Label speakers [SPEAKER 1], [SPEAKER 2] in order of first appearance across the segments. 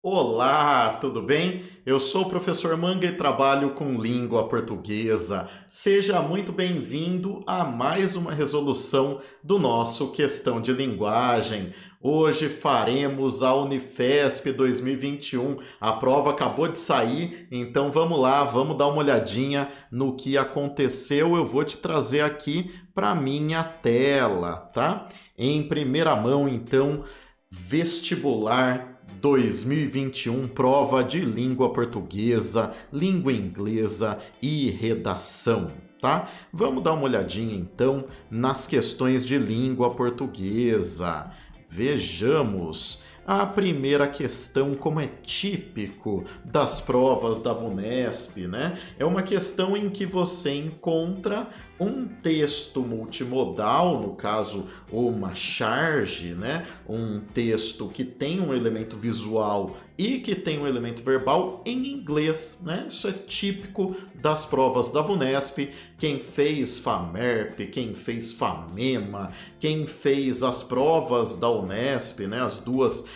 [SPEAKER 1] Olá, tudo bem? Eu sou o professor Manga e trabalho com língua portuguesa. Seja muito bem-vindo a mais uma resolução do nosso Questão de Linguagem. Hoje faremos a Unifesp 2021. A prova acabou de sair, então vamos lá, vamos dar uma olhadinha no que aconteceu. Eu vou te trazer aqui para minha tela, tá? Em primeira mão, então, vestibular 2021, prova de língua portuguesa, língua inglesa e redação, tá? Vamos dar uma olhadinha então nas questões de língua portuguesa. Vejamos. A primeira questão, como é típico das provas da VUNESP, né? É uma questão em que você encontra um texto multimodal, no caso, uma charge, né? Um texto que tem um elemento visual e que tem um elemento verbal em inglês, né? Isso é típico das provas da VUNESP. Quem fez FAMERP, quem fez FAMEMA, quem fez as provas da Unesp, né? As duas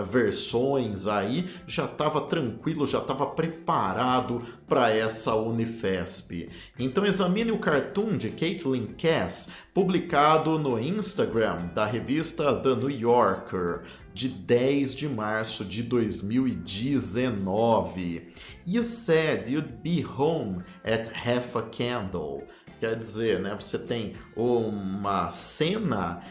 [SPEAKER 1] versões aí, já estava tranquilo, já estava preparado para essa Unifesp. Então examine o cartoon de Caitlin Cass, publicado no Instagram da revista The New Yorker, de 10 de março de 2019. You said you'd be home at half a candle. Quer dizer, né, você tem uma cena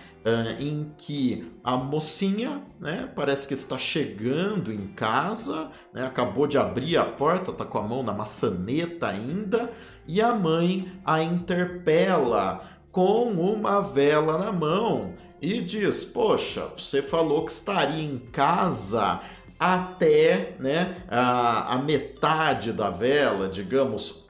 [SPEAKER 1] em que a mocinha, né, parece que está chegando em casa, né, acabou de abrir a porta, está com a mão na maçaneta ainda, e a mãe a interpela com uma vela na mão e diz: Poxa, você falou que estaria em casa até, né, a metade da vela, digamos,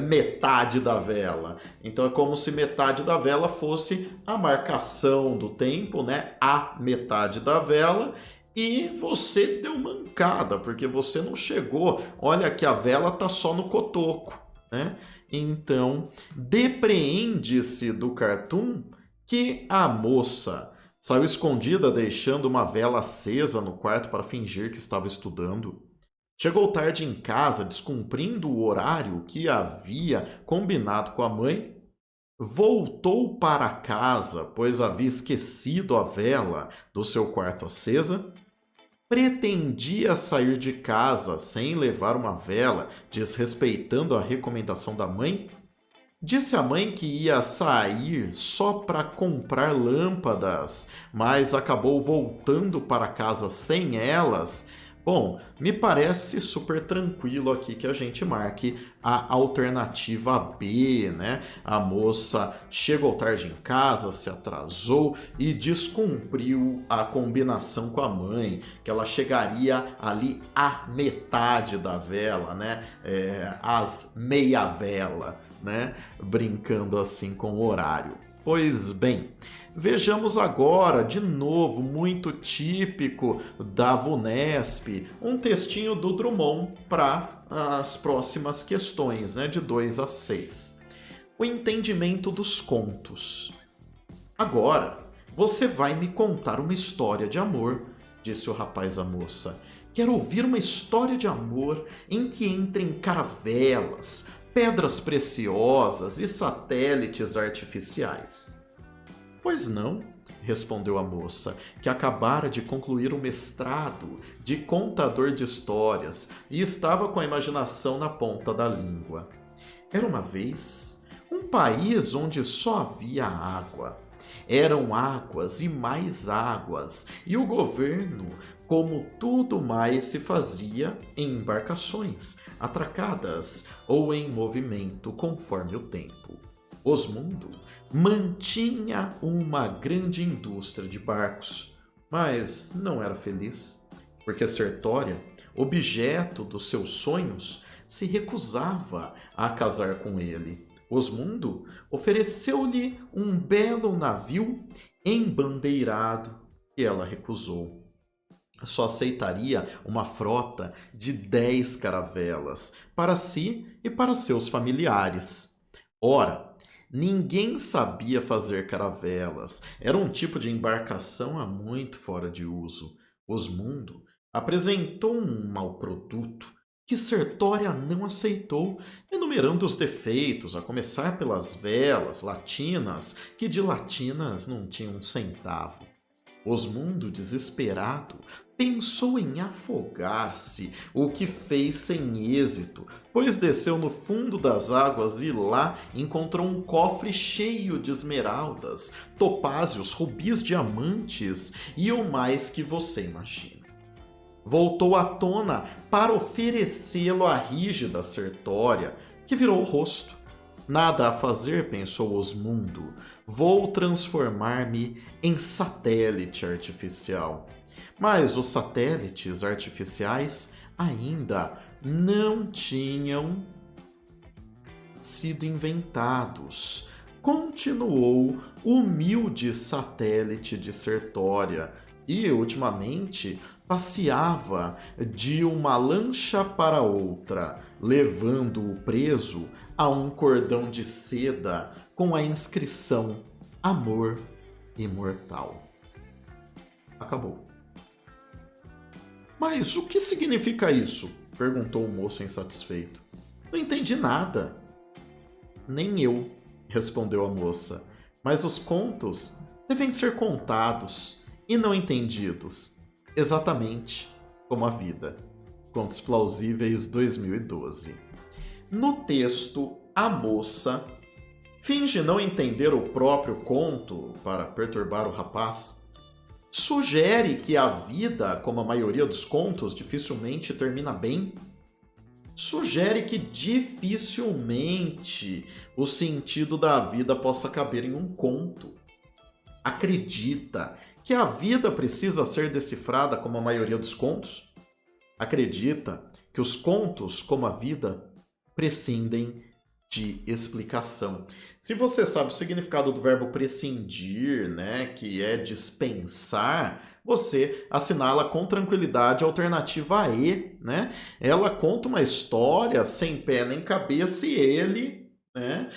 [SPEAKER 1] metade da vela. Então é como se metade da vela fosse a marcação do tempo, né, a metade da vela. E você deu mancada, porque você não chegou. Olha que a vela tá só no cotoco, né? Então, depreende-se do cartoon que a moça saiu escondida, deixando uma vela acesa no quarto para fingir que estava estudando. Chegou tarde em casa, descumprindo o horário que havia combinado com a mãe. Voltou para casa, pois havia esquecido a vela do seu quarto acesa. Pretendia sair de casa sem levar uma vela, desrespeitando a recomendação da mãe. Disse à mãe que ia sair só para comprar lâmpadas, mas acabou voltando para casa sem elas. Bom, me parece super tranquilo aqui que a gente marque a alternativa B, né? A moça chegou tarde em casa, se atrasou e descumpriu a combinação com a mãe, que ela chegaria ali à metade da vela, né? Às meia vela, né? Brincando assim com o horário. Pois bem, vejamos agora, de novo, muito típico da VUNESP, um textinho do Drummond para as próximas questões, né, de 2 a 6. O entendimento dos contos. Agora, você vai me contar uma história de amor, disse o rapaz à moça. Quero ouvir uma história de amor em que entrem caravelas, pedras preciosas e satélites artificiais. Pois não, respondeu a moça, que acabara de concluir o mestrado de contador de histórias e estava com a imaginação na ponta da língua. Era uma vez um país onde só havia água. Eram águas e mais águas, e o governo, como tudo mais, se fazia em embarcações, atracadas ou em movimento conforme o tempo. Osmundo mantinha uma grande indústria de barcos, mas não era feliz, porque Sertória, objeto dos seus sonhos, se recusava a casar com ele. Osmundo ofereceu-lhe um belo navio embandeirado e ela recusou. Só aceitaria uma frota de 10 caravelas para si e para seus familiares. Ora, ninguém sabia fazer caravelas. Era um tipo de embarcação há muito fora de uso. Osmundo apresentou um mau produto que Sertória não aceitou, enumerando os defeitos, a começar pelas velas latinas, que de latinas não tinham um centavo. Osmundo, desesperado, pensou em afogar-se, o que fez sem êxito, pois desceu no fundo das águas e lá encontrou um cofre cheio de esmeraldas, topázios, rubis, diamantes e o mais que você imagina. Voltou à tona para oferecê-lo à rígida Sertória, que virou o rosto. Nada a fazer, pensou Osmundo. Vou transformar-me em satélite artificial. Mas os satélites artificiais ainda não tinham sido inventados. Continuou o humilde satélite de Sertória e, ultimamente, passeava de uma lancha para outra, levando-o preso a um cordão de seda com a inscrição Amor Imortal. Acabou. Mas o que significa isso? Perguntou o moço insatisfeito. Não entendi nada. Nem eu, respondeu a moça. Mas os contos devem ser contados e não entendidos. Exatamente como a vida. Contos Plausíveis 2012. No texto, a moça finge não entender o próprio conto para perturbar o rapaz. Sugere que a vida, como a maioria dos contos, dificilmente termina bem. Sugere que dificilmente o sentido da vida possa caber em um conto. Acredita que a vida precisa ser decifrada como a maioria dos contos? Acredita que os contos, como a vida, prescindem de explicação. Se você sabe o significado do verbo prescindir, né, que é dispensar, você assinala com tranquilidade a alternativa E, né? Ela conta uma história sem pé nem cabeça e ele, né,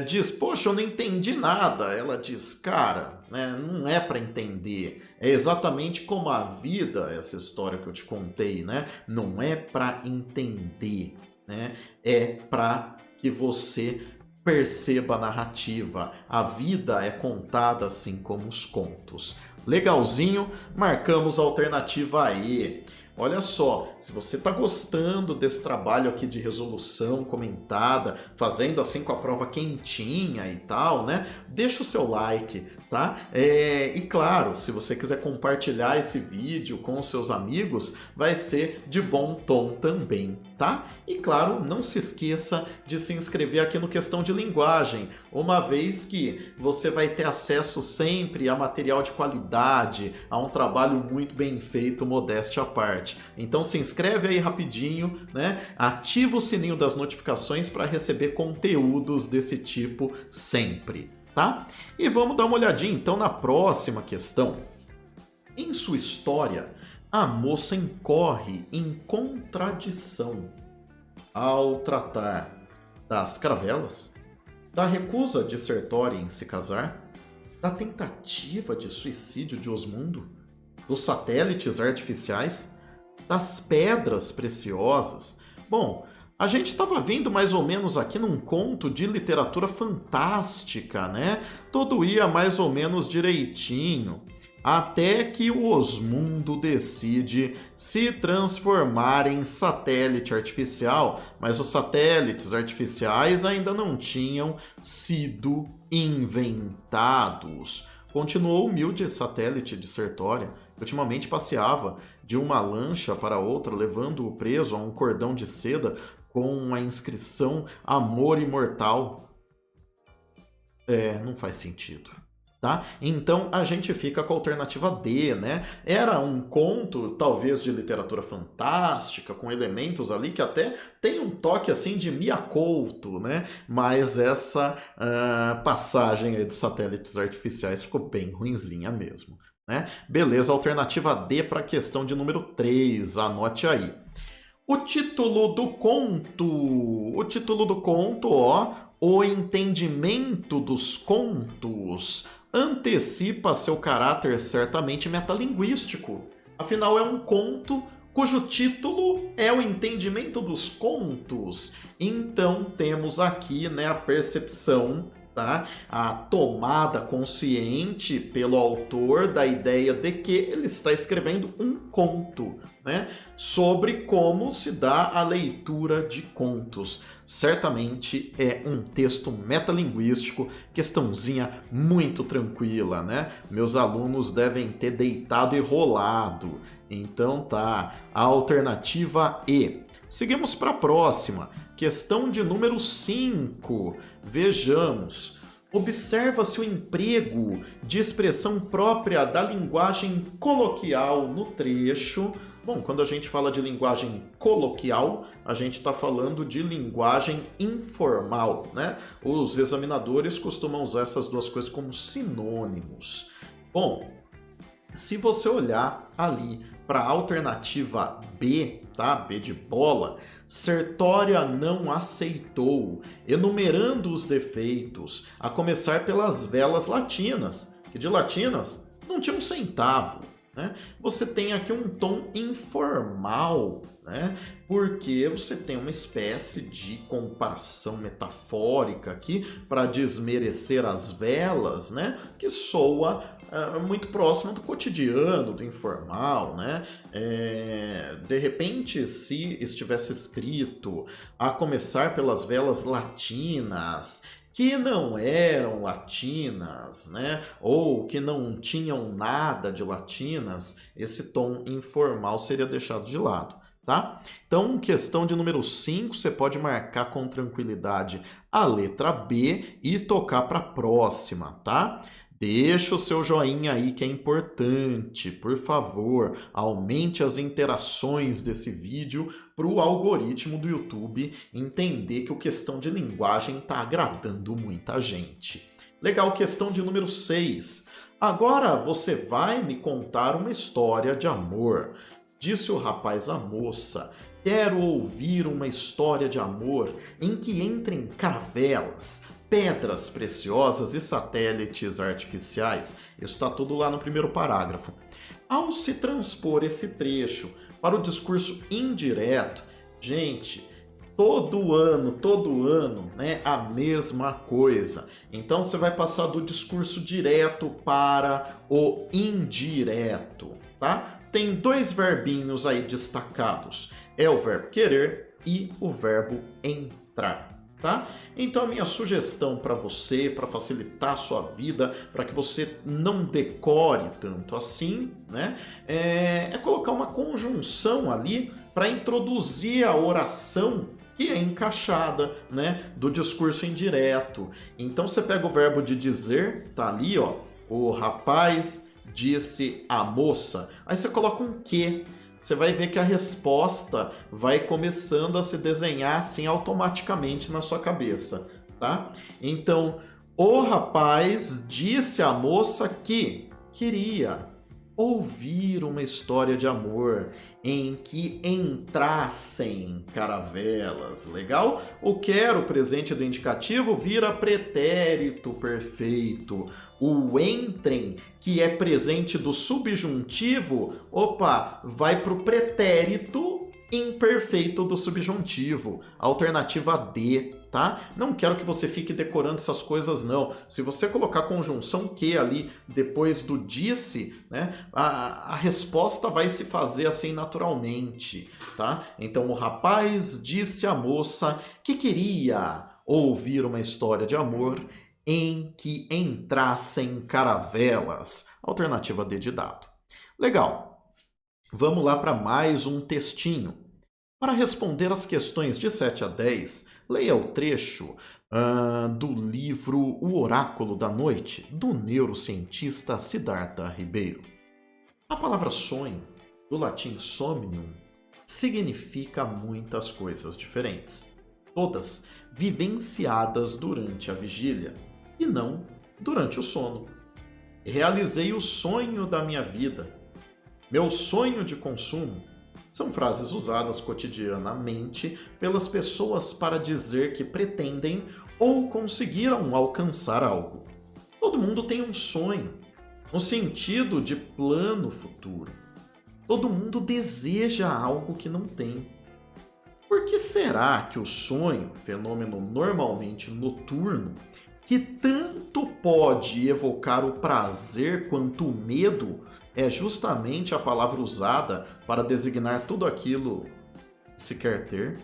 [SPEAKER 1] diz, poxa, eu não entendi nada. Ela diz, cara, né, não é para entender. É exatamente como a vida, essa história que eu te contei, né? Não é para entender, né? É para que você perceba a narrativa. A vida é contada assim como os contos. Legalzinho, marcamos a alternativa E. Olha só, se você está gostando desse trabalho aqui de resolução comentada, fazendo assim com a prova quentinha e tal, né? Deixa o seu like, tá? E claro, se você quiser compartilhar esse vídeo com os seus amigos, vai ser de bom tom também, tá? E claro, não se esqueça de se inscrever aqui no Questão de Linguagem, uma vez que você vai ter acesso sempre a material de qualidade, a um trabalho muito bem feito, modéstia à parte. Então se inscreve aí rapidinho, né? Ativa o sininho das notificações para receber conteúdos desse tipo sempre, tá? E vamos dar uma olhadinha então na próxima questão. Em sua história, a moça incorre em contradição ao tratar das caravelas, da recusa de Sertória em se casar, da tentativa de suicídio de Osmundo, dos satélites artificiais, das pedras preciosas. Bom, a gente estava vendo mais ou menos aqui num conto de literatura fantástica, né? Tudo ia mais ou menos direitinho, até que o Osmundo decide se transformar em satélite artificial, mas os satélites artificiais ainda não tinham sido inventados. Continuou o humilde satélite de Sertória, que ultimamente passeava de uma lancha para outra, levando-o preso a um cordão de seda com a inscrição Amor Imortal. Não faz sentido, tá? Então a gente fica com a alternativa D, né? Era um conto, talvez, de literatura fantástica, com elementos ali que até tem um toque assim de Mia Couto, né? Mas essa passagem aí dos satélites artificiais ficou bem ruinzinha mesmo, né? Beleza, alternativa D para a questão de número 3, anote aí. O título do conto, ó, O Entendimento dos Contos, antecipa seu caráter certamente metalinguístico. Afinal, é um conto cujo título é o entendimento dos contos. Então, temos aqui, né, a percepção, tá? A tomada consciente pelo autor da ideia de que ele está escrevendo um conto, né, sobre como se dá a leitura de contos. Certamente é um texto metalinguístico, questãozinha muito tranquila, né? Meus alunos devem ter deitado e rolado. Então tá, a alternativa E. Seguimos para a próxima, questão de número 5. Vejamos. Observa-se o emprego de expressão própria da linguagem coloquial no trecho. Bom, quando a gente fala de linguagem coloquial, a gente está falando de linguagem informal, né? Os examinadores costumam usar essas duas coisas como sinônimos. Bom, se você olhar ali para a alternativa B, tá? B de bola, Sertória não aceitou, enumerando os defeitos, a começar pelas velas latinas, que de latinas não tinha um centavo, né? Você tem aqui um tom informal, né? Porque você tem uma espécie de comparação metafórica aqui para desmerecer as velas, né? Que soa muito próximo do cotidiano, do informal, né? De repente, se estivesse escrito a começar pelas velas latinas, que não eram latinas, né? Ou que não tinham nada de latinas, esse tom informal seria deixado de lado, tá? Então, questão de número 5, você pode marcar com tranquilidade a letra B e tocar para a próxima, tá? Deixa o seu joinha aí que é importante, por favor, aumente as interações desse vídeo para o algoritmo do YouTube entender que o questão de linguagem está agradando muita gente. Legal, questão de número 6. Agora você vai me contar uma história de amor. Disse o rapaz à moça: quero ouvir uma história de amor em que entrem caravelas, pedras preciosas e satélites artificiais. Isso está tudo lá no primeiro parágrafo. Ao se transpor esse trecho para o discurso indireto, gente, todo ano, né, a mesma coisa. Então você vai passar do discurso direto para o indireto, tá? Tem dois verbinhos aí destacados. É o verbo querer e o verbo entrar. Tá? Então a minha sugestão para você, para facilitar a sua vida, para que você não decore tanto assim, né, é colocar uma conjunção ali para introduzir a oração que é encaixada, né, do discurso indireto. Então você pega o verbo de dizer, tá ali, ó, o rapaz disse à moça, aí você coloca um que. Você vai ver que a resposta vai começando a se desenhar assim automaticamente na sua cabeça, tá? Então, o rapaz disse à moça que queria ouvir uma história de amor em que entrassem caravelas. Legal? O quero, presente do indicativo, vira pretérito perfeito. O entrem, que é presente do subjuntivo, vai para o pretérito imperfeito do subjuntivo. Alternativa D, tá? Não quero que você fique decorando essas coisas, não. Se você colocar conjunção que ali depois do disse, né, a resposta vai se fazer assim naturalmente, tá? Então, o rapaz disse à moça que queria ouvir uma história de amor em que entrassem caravelas. Alternativa D de dado. Legal. Vamos lá para mais um textinho. Para responder as questões de 7 a 10, leia o trecho do livro O Oráculo da Noite, do neurocientista Siddhartha Ribeiro. A palavra sonho, do latim somnium, significa muitas coisas diferentes, todas vivenciadas durante a vigília e não durante o sono. Realizei o sonho da minha vida. Meu sonho de consumo. São frases usadas cotidianamente pelas pessoas para dizer que pretendem ou conseguiram alcançar algo. Todo mundo tem um sonho, no sentido de plano futuro. Todo mundo deseja algo que não tem. Por que será que o sonho, fenômeno normalmente noturno, que tanto pode evocar o prazer quanto o medo, é justamente a palavra usada para designar tudo aquilo que se quer ter?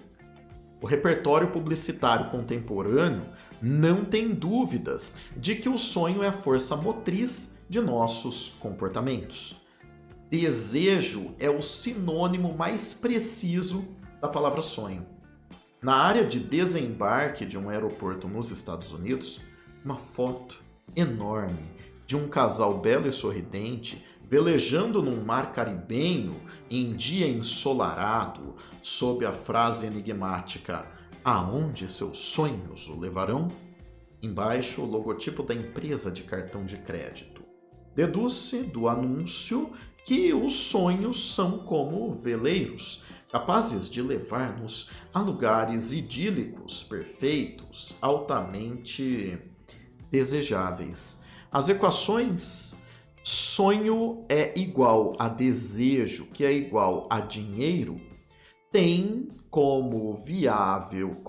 [SPEAKER 1] O repertório publicitário contemporâneo não tem dúvidas de que o sonho é a força motriz de nossos comportamentos. Desejo é o sinônimo mais preciso da palavra sonho. Na área de desembarque de um aeroporto nos Estados Unidos, uma foto enorme de um casal belo e sorridente velejando num mar caribenho em dia ensolarado, sob a frase enigmática "Aonde seus sonhos o levarão?" Embaixo, o logotipo da empresa de cartão de crédito. Deduz-se do anúncio que os sonhos são como veleiros, capazes de levar-nos a lugares idílicos, perfeitos, altamente desejáveis. As equações sonho é igual a desejo, que é igual a dinheiro, tem como variável,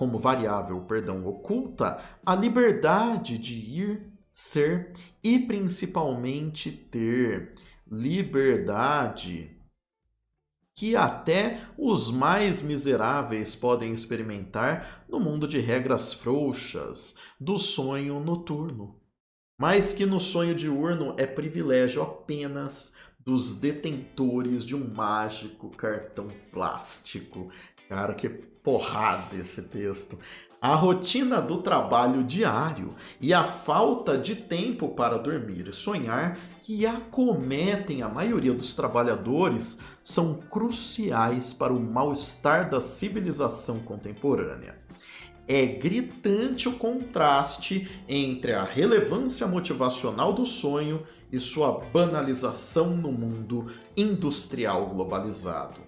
[SPEAKER 1] oculta a liberdade de ir, ser e principalmente ter liberdade que até os mais miseráveis podem experimentar no mundo de regras frouxas do sonho noturno, mas que no sonho diurno é privilégio apenas dos detentores de um mágico cartão plástico. Cara, que porrada esse texto! A rotina do trabalho diário e a falta de tempo para dormir e sonhar que acometem a maioria dos trabalhadores são cruciais para o mal-estar da civilização contemporânea. É gritante o contraste entre a relevância motivacional do sonho e sua banalização no mundo industrial globalizado.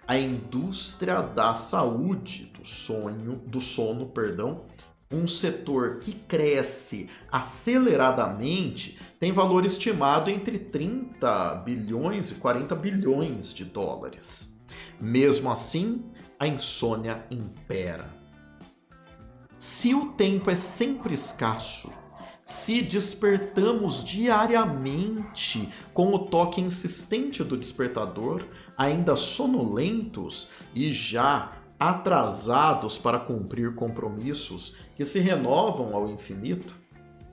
[SPEAKER 1] A indústria da saúde do sono, um setor que cresce aceleradamente, tem valor estimado entre 30 bilhões e 40 bilhões de dólares. Mesmo assim, a insônia impera. Se o tempo é sempre escasso, se despertamos diariamente com o toque insistente do despertador, ainda sonolentos e já atrasados para cumprir compromissos que se renovam ao infinito,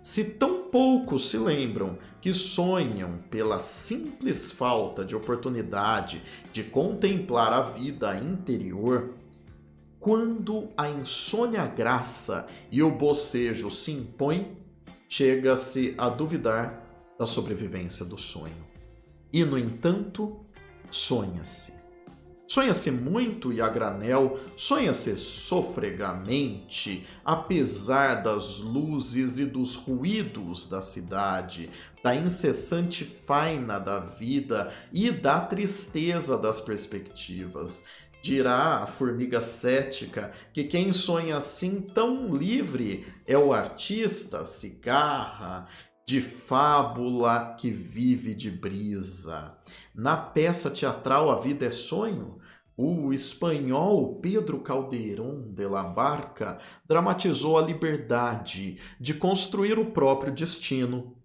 [SPEAKER 1] se tão poucos se lembram que sonham pela simples falta de oportunidade de contemplar a vida interior, quando a insônia graça e o bocejo se impõem, chega-se a duvidar da sobrevivência do sonho. E, no entanto, sonha-se. Sonha-se muito e a granel, sonha-se sofregamente, apesar das luzes e dos ruídos da cidade, da incessante faina da vida e da tristeza das perspectivas. Dirá a formiga cética que quem sonha assim tão livre é o artista cigarra de fábula que vive de brisa. Na peça teatral A Vida é Sonho, o espanhol Pedro Calderón de la Barca dramatizou a liberdade de construir o próprio destino.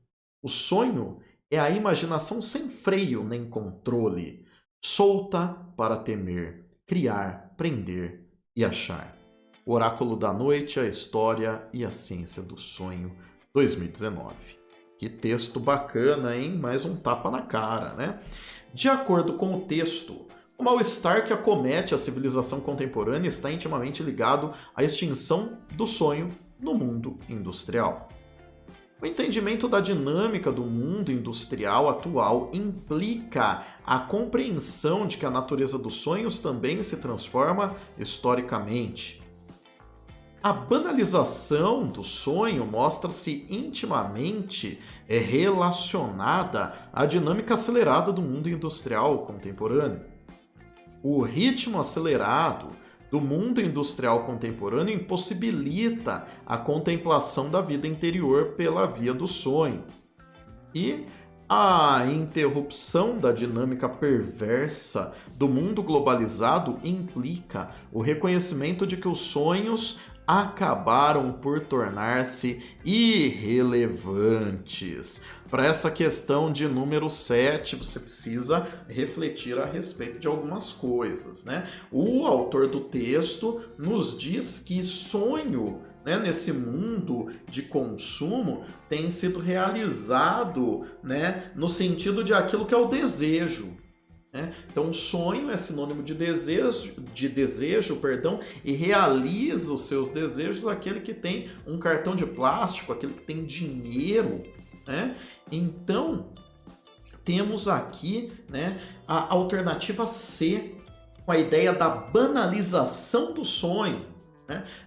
[SPEAKER 1] O sonho é a imaginação sem freio nem controle, solta para temer, criar, prender e achar. O Oráculo da Noite, a História e a Ciência do Sonho, 2019. Que texto bacana, hein? Mais um tapa na cara, né? De acordo com o texto, o mal-estar que acomete a civilização contemporânea está intimamente ligado à extinção do sonho no mundo industrial. O entendimento da dinâmica do mundo industrial atual implica a compreensão de que a natureza dos sonhos também se transforma historicamente. A banalização do sonho mostra-se intimamente relacionada à dinâmica acelerada do mundo industrial contemporâneo. O ritmo acelerado do mundo industrial contemporâneo impossibilita a contemplação da vida interior pela via do sonho. E A interrupção da dinâmica perversa do mundo globalizado implica o reconhecimento de que os sonhos acabaram por tornar-se irrelevantes. Para essa questão de número 7, você precisa refletir a respeito de algumas coisas, né? O autor do texto nos diz que sonho, né, nesse mundo de consumo tem sido realizado, né, no sentido de aquilo que é o desejo. Então, sonho é sinônimo de desejo, e realiza os seus desejos aquele que tem um cartão de plástico, aquele que tem dinheiro, né? Então, temos aqui, né, a alternativa C, com a ideia da banalização do sonho.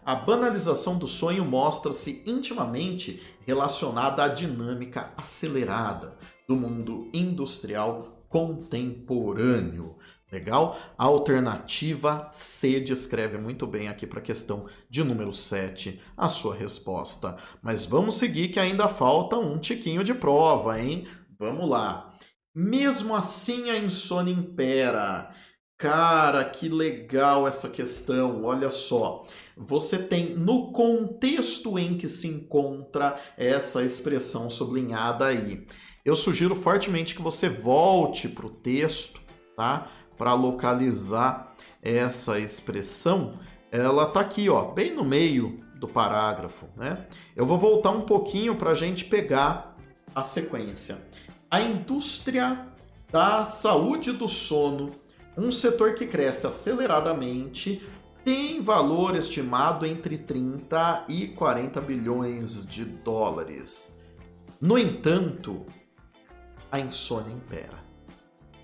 [SPEAKER 1] A banalização do sonho mostra-se intimamente relacionada à dinâmica acelerada do mundo industrial contemporâneo. Legal? A alternativa C descreve muito bem aqui para a questão de número 7 a sua resposta. Mas vamos seguir que ainda falta um tiquinho de prova, hein? Vamos lá. Mesmo assim a insônia impera. Cara, que legal essa questão, olha só. Você tem no contexto em que se encontra essa expressão sublinhada aí. Eu sugiro fortemente que você volte para o texto, tá? Para localizar essa expressão. Ela está aqui, ó, bem no meio do parágrafo, né? Eu vou voltar um pouquinho para a gente pegar a sequência. A indústria da saúde do sono, um setor que cresce aceleradamente, tem valor estimado entre 30 e 40 bilhões de dólares. No entanto, a insônia impera.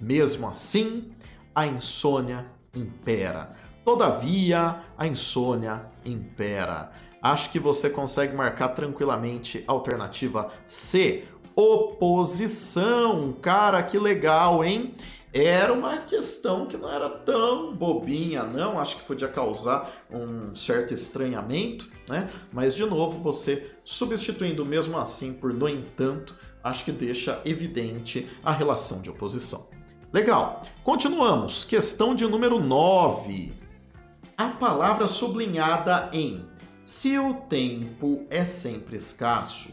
[SPEAKER 1] Mesmo assim, a insônia impera. Todavia, a insônia impera. Acho que você consegue marcar tranquilamente a alternativa C, oposição. Cara, que legal, hein? Era uma questão que não era tão bobinha, não. Acho que podia causar um certo estranhamento, né? Mas, de novo, você substituindo mesmo assim por no entanto, acho que deixa evidente a relação de oposição. Legal. Continuamos. Questão de número 9. A palavra sublinhada em se o tempo é sempre escasso,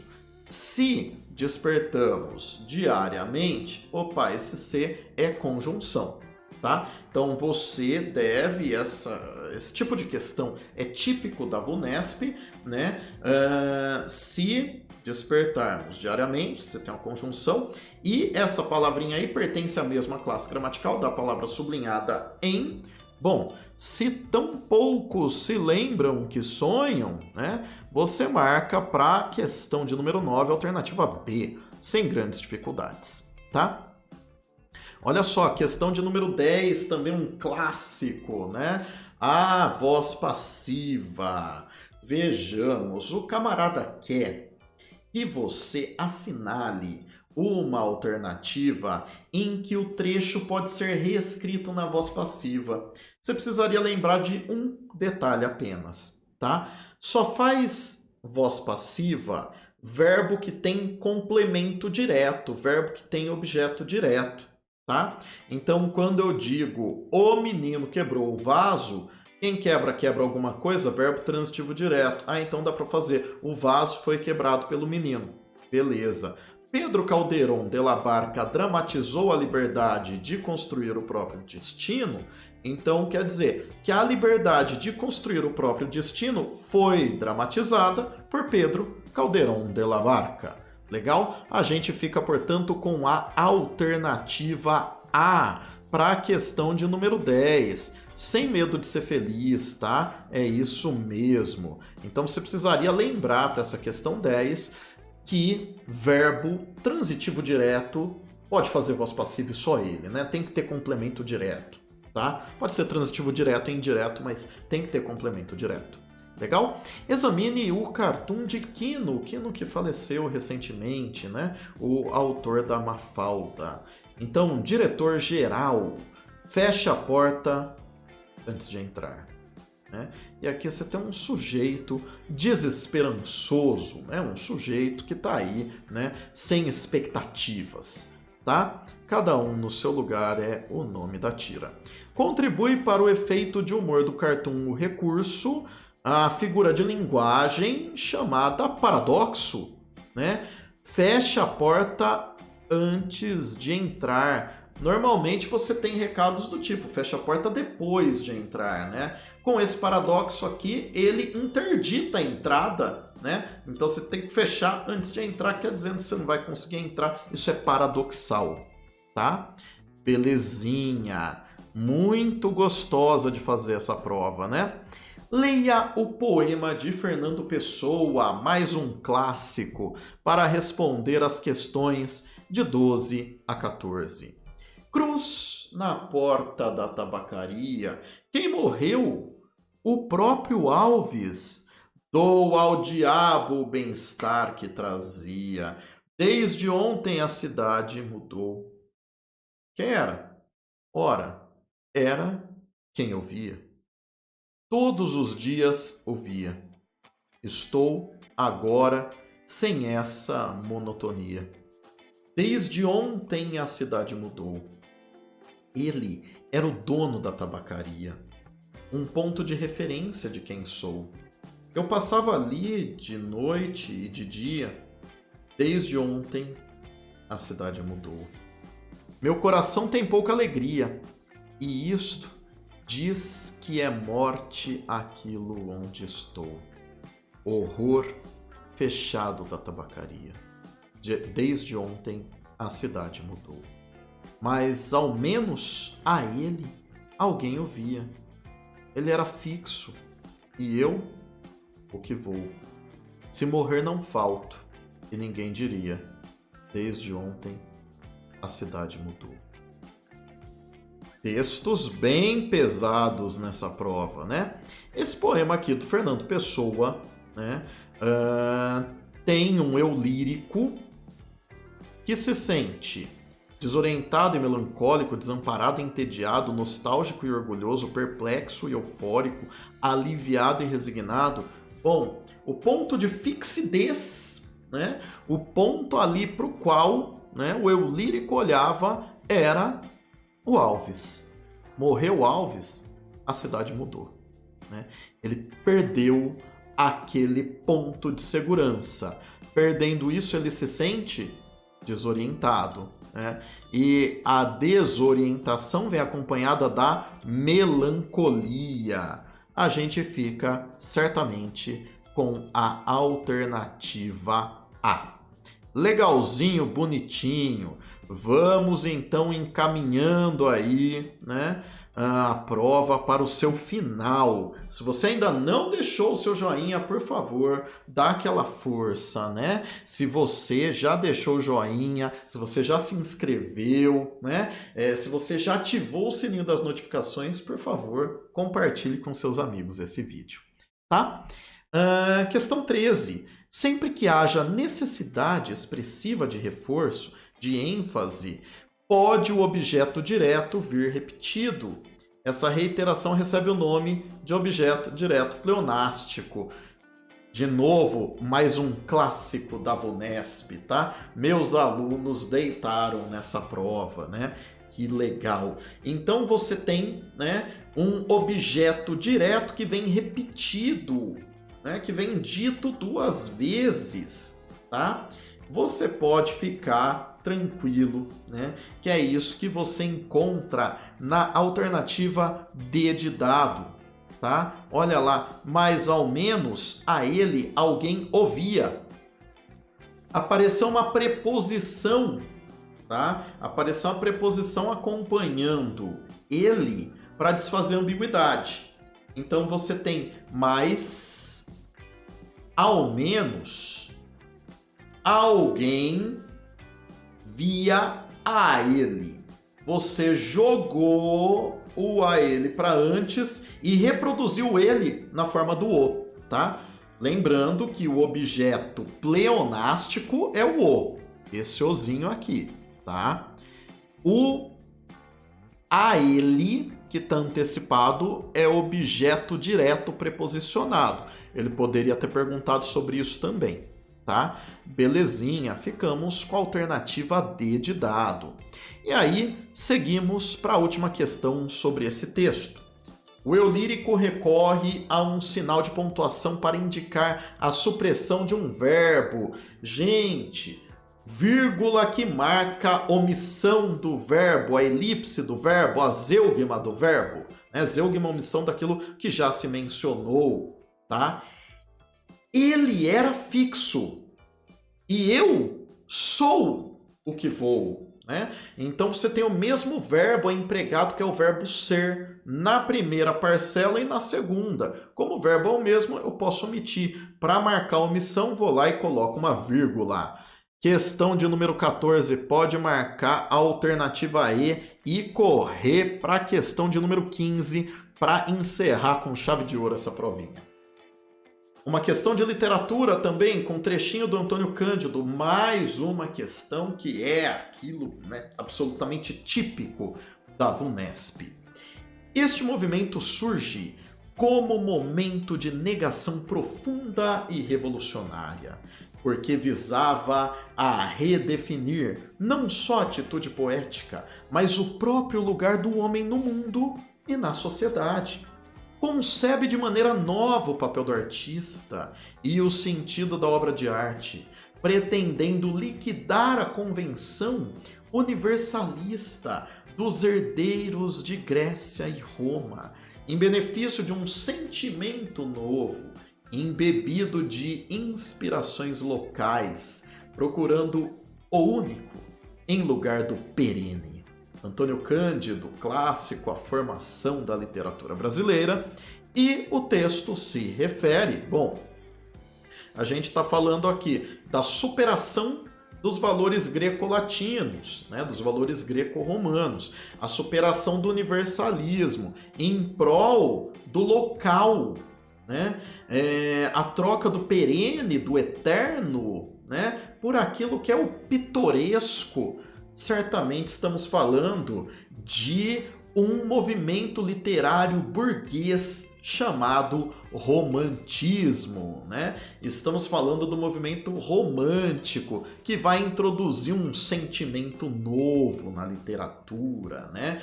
[SPEAKER 1] se despertamos diariamente, opa, esse C é conjunção, tá? Então você deve, esse tipo de questão é típico da VUNESP, né? Se despertarmos diariamente, você tem uma conjunção, e essa palavrinha aí pertence à mesma classe gramatical da palavra sublinhada em. Bom, se tão poucos se lembram que sonham, né, você marca para a questão de número 9, alternativa B, sem grandes dificuldades, tá? Olha só, questão de número 10, também um clássico, né? A voz passiva. Vejamos, o camarada quer que você assinale uma alternativa em que o trecho pode ser reescrito na voz passiva. Você precisaria lembrar de um detalhe apenas, tá? Só faz voz passiva verbo que tem complemento direto, verbo que tem objeto direto, tá? Então, quando eu digo o menino quebrou o vaso, quem quebra, quebra alguma coisa, verbo transitivo direto. Ah, então dá para fazer o vaso foi quebrado pelo menino. Beleza. Pedro Calderón de la Barca dramatizou a liberdade de construir o próprio destino, então quer dizer que a liberdade de construir o próprio destino foi dramatizada por Pedro Calderón de la Barca. Legal? A gente fica, portanto, com a alternativa A para a questão de número 10. Sem medo de ser feliz, tá? É isso mesmo. Então você precisaria lembrar para essa questão 10 que verbo transitivo direto pode fazer voz passiva e só ele, né? Tem que ter complemento direto, tá? Pode ser transitivo direto e indireto, mas tem que ter complemento direto. Legal? Examine o cartoon de Quino que faleceu recentemente, né? O autor da Mafalda. Então, diretor-geral, fecha a porta antes de entrar. Né? E aqui você tem um sujeito desesperançoso, né? Um sujeito que está aí, né? Sem expectativas. tá? Cada um no seu lugar é o nome da tira. Contribui para o efeito de humor do cartoon o recurso, a figura de linguagem chamada paradoxo, né? Fecha a porta antes de entrar. Normalmente você tem recados do tipo, fecha a porta depois de entrar, né? Com esse paradoxo aqui, ele interdita a entrada, né? Então você tem que fechar antes de entrar, quer dizendo que você não vai conseguir entrar. Isso é paradoxal, tá? Belezinha. Muito gostosa de fazer essa prova, né? Leia o poema de Fernando Pessoa, mais um clássico, para responder as questões de 12 a 14. Cruz na porta da tabacaria. Quem morreu? O próprio Alves. Dou ao diabo o bem-estar que trazia. Desde ontem a cidade mudou. Quem era? Ora, era quem eu via. Todos os dias ouvia. Estou agora sem essa monotonia. Desde ontem a cidade mudou. Ele era o dono da tabacaria, um ponto de referência de quem sou. Eu passava ali de noite e de dia. Desde ontem a cidade mudou. Meu coração tem pouca alegria, e isto diz que é morte aquilo onde estou. Horror fechado da tabacaria. Desde ontem a cidade mudou. Mas ao menos a ele alguém ouvia. Ele era fixo, e eu, o que vou. Se morrer não falto, e ninguém diria. Desde ontem a cidade mudou. Textos bem pesados nessa prova, né? Esse poema aqui do Fernando Pessoa, né, tem um eu lírico que se sente desorientado e melancólico, desamparado e entediado, nostálgico e orgulhoso, perplexo e eufórico, aliviado e resignado. Bom, o ponto de fixidez, né, o ponto ali para o qual, né, o eu lírico olhava era o Alves. Morreu Alves, a cidade mudou, né? Ele perdeu aquele ponto de segurança. Perdendo isso, ele se sente desorientado, né? E a desorientação vem acompanhada da melancolia. A gente fica certamente com a alternativa A. Legalzinho, bonitinho. Vamos então encaminhando aí, né, a prova para o seu final. Se você ainda não deixou o seu joinha, por favor, dá aquela força, né? Se você já deixou o joinha, se você já se inscreveu, né? Se você já ativou o sininho das notificações, por favor, compartilhe com seus amigos esse vídeo, tá? Questão 13. Sempre que haja necessidade expressiva de reforço, de ênfase, pode o objeto direto vir repetido. Essa reiteração recebe o nome de objeto direto pleonástico. De novo, mais um clássico da VUNESP, tá? Meus alunos deitaram nessa prova, né? Que legal. Então você tem, né, um objeto direto que vem repetido, né, que vem dito duas vezes, tá? Você pode ficar tranquilo, né? Que é isso que você encontra na alternativa D de dado, tá? Olha lá, mais ou menos a ele alguém ouvia. Apareceu uma preposição, tá? Apareceu uma preposição acompanhando ele para desfazer a ambiguidade. Então você tem mais, ao menos, alguém via a ele. Você jogou o a ele para antes e reproduziu ele na forma do o, tá? Lembrando que o objeto pleonástico é o o, esse ozinho aqui, tá? O a ele, que está antecipado, é objeto direto preposicionado. Ele poderia ter perguntado sobre isso também, tá? Belezinha, ficamos com a alternativa D de dado. E aí, seguimos para a última questão sobre esse texto. O eu lírico recorre a um sinal de pontuação para indicar a supressão de um verbo. Gente, vírgula que marca a omissão do verbo, a elipse do verbo, a zeugma do verbo. Né? Zeugma é omissão daquilo que já se mencionou, tá? Ele era fixo e eu sou o que vou. Né? Então você tem o mesmo verbo empregado, que é o verbo ser, na primeira parcela e na segunda. Como o verbo é o mesmo, eu posso omitir. Para marcar a omissão, vou lá e coloco uma vírgula. Questão de número 14, pode marcar a alternativa E e correr para a questão de número 15 para encerrar com chave de ouro essa provinha. Uma questão de literatura também, com trechinho do Antônio Cândido, mais uma questão que é aquilo, né, absolutamente típico da VUNESP. Este movimento surge como momento de negação profunda e revolucionária, porque visava a redefinir não só a atitude poética, mas o próprio lugar do homem no mundo e na sociedade. Concebe de maneira nova o papel do artista e o sentido da obra de arte, pretendendo liquidar a convenção universalista dos herdeiros de Grécia e Roma, em benefício de um sentimento novo, embebido de inspirações locais, procurando o único em lugar do perene. Antônio Cândido, clássico, a formação da literatura brasileira, e o texto se refere, bom, a gente está falando aqui da superação dos valores greco-latinos, né, dos valores greco-romanos, a superação do universalismo em prol do local, né, a troca do perene, do eterno, né, por aquilo que é o pitoresco. Certamente estamos falando de um movimento literário burguês chamado romantismo, né? Estamos falando do movimento romântico que vai introduzir um sentimento novo na literatura, né?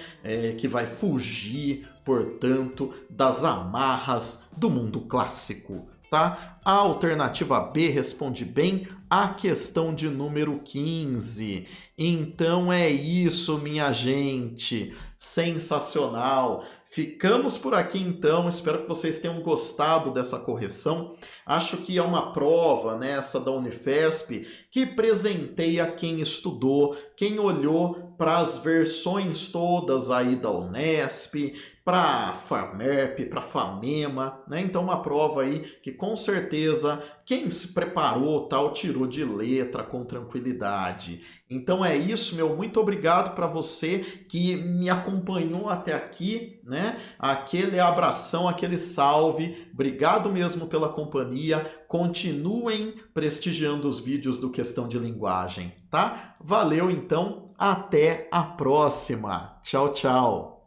[SPEAKER 1] Que vai fugir, portanto, das amarras do mundo clássico. Tá? A alternativa B responde bem à questão de número 15. Então é isso, minha gente. Sensacional. Ficamos por aqui então. Espero que vocês tenham gostado dessa correção. Acho que é uma prova, né, essa da Unifesp, que presenteia quem estudou, quem olhou para as versões todas aí da Unesp, para a FAMERP, para a FAMEMA, né? Então uma prova aí que com certeza quem se preparou tal tirou de letra com tranquilidade. Então é isso, meu, muito obrigado para você que me acompanhou até aqui, né? Aquele abração, aquele salve, obrigado mesmo pela companhia, continuem prestigiando os vídeos do Questão de Linguagem, tá? Valeu então, até a próxima, tchau, tchau!